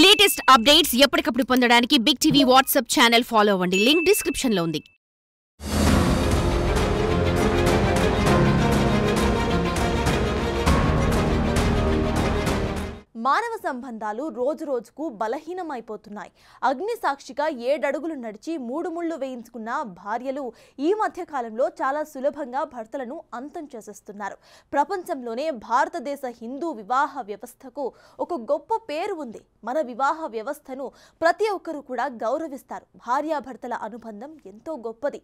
Latest updates ఎప్పటికప్పుడు పొందడానికి Big TV WhatsApp channel follow అవ్వండి. లింక్ డిస్క్రిప్షన్ లో ఉంది. మానవ సంబంధాలు రోజురోజుకు బలహీనమైపోతున్నాయి. అగ్ని సాక్షిగా 7 అడుగులు నడిచి 3 ముళ్ళు వేయించుకున్న భార్యలు ఈ మధ్య కాలంలో చాలా సులభంగా భర్తలను అంతం చేసేస్తున్నారు. ప్రపంచంలోనే భారతదేశ హిందూ వివాహ వ్యవస్థకు ఒక గొప్ప పేరు ఉంది. మన వివాహ వ్యవస్థను ప్రతి ఒక్కరూ కూడా గౌరవిస్తారు. భార్యాభర్తల అనుబంధం ఎంతో గొప్పది.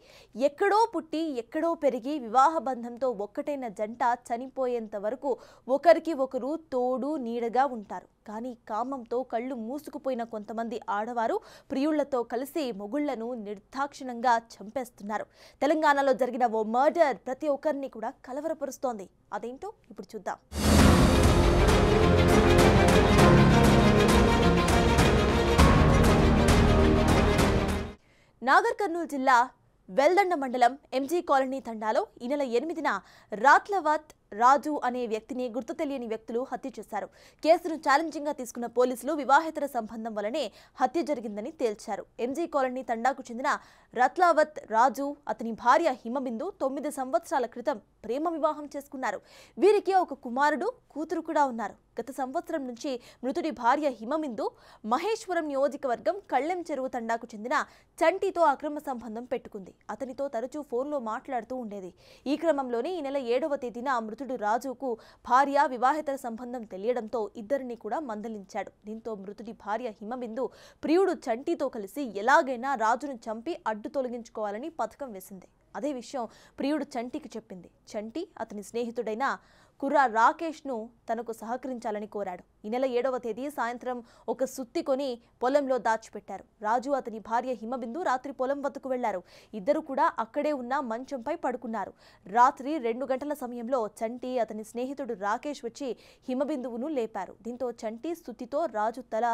ఎక్కడో పుట్టి ఎక్కడో పెరిగి వివాహ బంధంతో ఒక్కటైన జంట చనిపోయేంత వరకు ఒకరికి ఒకరు తోడు నీడగా ఉంటారు. కానీ కామంతో కళ్ళు మూసుకుపోయిన కొంతమంది ఆడవారు ప్రియుళ్లతో కలిసి మొగుళ్లను నిర్దాక్షిణ్యంగా చంపేస్తున్నారు. తెలంగాణలో జరిగిన ఓ మర్డర్ ప్రతి ఒక్కరిని కూడా కలవరపరుస్తోంది. అదేంటో ఇప్పుడు చూద్దాం. నాగర్ కర్నూలు జిల్లా వెల్దండ మండలం ఎంజీ కాలనీ తండాలో ఈ నెల 8న రాత్లవత్ రాజు అనే వ్యక్తిని గుర్తు తెలియని వ్యక్తులు హత్య చేశారు. కేసును ఛాలెంజింగ్ గా తీసుకున్న పోలీసులు వివాహేతర సంబంధం వల్లనే హత్య జరిగిందని తేల్చారు. ఎంజీ కాలనీ తండాకు చెందిన రత్లావత్ రాజు అతని భార్య హిమబిందు 9 సంవత్సరాల క్రితం ప్రేమ వివాహం చేసుకున్నారు. వీరికి ఒక కుమారుడు కూతురు కూడా ఉన్నారు. గత సంవత్సరం నుంచి మృతుడి భార్య హిమబిందు మహేశ్వరం నియోజకవర్గం కళ్ళెం చెరువు తండాకు చెందిన చంటితో అక్రమ సంబంధం పెట్టుకుంది. అతనితో తరచూ ఫోన్లో మాట్లాడుతూ ఉండేది. ఈ క్రమంలోనే ఈ నెల 7వ తేదీన మృతుడు రాజుకు భార్య వివాహేతర సంబంధం తెలియడంతో ఇద్దరిని కూడా మందలించాడు. దీంతో మృతుడి భార్య హిమబిందు ప్రియుడు చంటితో కలిసి ఎలాగైనా రాజును చంపి అడ్డు తొలగించుకోవాలని పథకం వేసింది. అదే విషయం ప్రియుడు చంటికి చెప్పింది. చంటి అతని స్నేహితుడైన కుర్రా రాకేష్ను తనకు సహకరించాలని కోరాడు. ఈ నెల 7వ తేదీ సాయంత్రం ఒక సుత్తి కొని పొలంలో దాచిపెట్టారు. రాజు అతని భార్య హిమబిందు రాత్రి పొలం వద్దకు వెళ్లారు. ఇద్దరు కూడా అక్కడే ఉన్న మంచంపై పడుకున్నారు. రాత్రి 2 గంటల సమయంలో చంటి అతని స్నేహితుడు రాకేష్ వచ్చి హిమబిందువును లేపారు. దీంతో చంటి సుత్తితో రాజు తల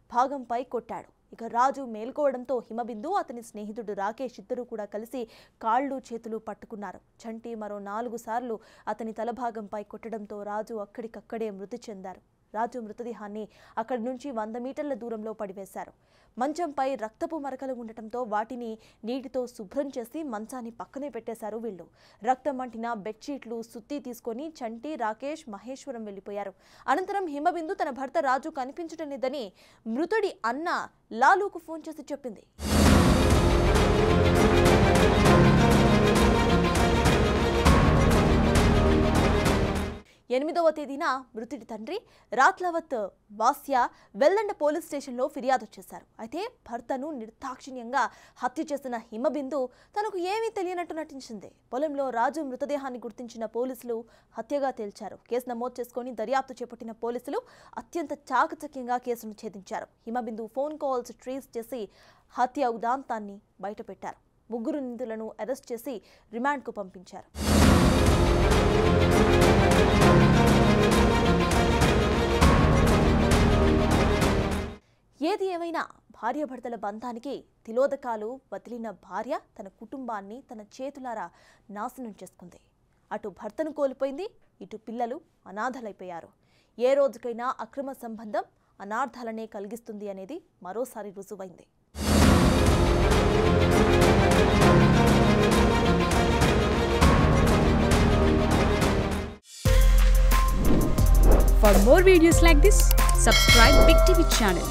భాగంపై కొట్టాడు. ఇక రాజు మేల్కోవడంతో హిమబిందు అతని స్నేహితుడు రాకేష్ ఇద్దరు కూడా కలిసి కాళ్ళు చేతులు పట్టుకున్నారు. చంటి మరో 4 సార్లు అతని తలభాగంపై కొట్టడంతో రాజు అక్కడికక్కడే మృతి చెందారు. రాజు మృతదేహాన్ని అక్కడి నుంచి 100 మీటర్ల దూరంలో పడివేశారు. మంచంపై రక్తపు మరకలు ఉండటంతో వాటిని నీటితో శుభ్రం చేసి మంచాన్ని పక్కనే పెట్టేశారు వీళ్ళు. రక్తం అంటిన బెడ్షీట్లు సుత్తి తీసుకొని చంటి రాకేష్ మహేశ్వరం వెళ్లిపోయారు. అనంతరం హిమబిందు తన భర్త రాజు కనిపించడం లేదని మృతుడి అన్న లాలూకు ఫోన్ చేసి చెప్పింది. 8వ తేదీన మృతుడి తండ్రి రాత్లవత్ వాస్య వెల్దండ పోలీస్ స్టేషన్లో ఫిర్యాదు చేశారు. అయితే భర్తను నిర్దాక్షిణ్యంగా హత్య చేసిన హిమబిందు తనకు ఏమీ తెలియనట్టు నటించింది. పొలంలో రాజు మృతదేహాన్ని గుర్తించిన పోలీసులు హత్యగా తేల్చారు. కేసు నమోదు చేసుకుని దర్యాప్తు చేపట్టిన పోలీసులు అత్యంత చాకచక్యంగా కేసును ఛేదించారు. హిమబిందు ఫోన్ కాల్స్ ట్రేస్ చేసి హత్య ఉదాంతాన్ని బయటపెట్టారు. 3 నిందితులను అరెస్ట్ చేసి రిమాండ్కు పంపించారు. ఏది ఏమైనా భార్యాభర్తల బంధానికి తిలోదకాలు వదిలిన భార్య తన కుటుంబాన్ని తన చేతులారా నాశనం చేసుకుంది. అటు భర్తను కోల్పోయింది, ఇటు పిల్లలు అనాథలైపోయారు. ఏ రోజుకైనా అక్రమ సంబంధం అనార్థాలనే కలిగిస్తుంది అనేది మరోసారి రుజువైంది. For more videos like this, subscribe Big TV channel.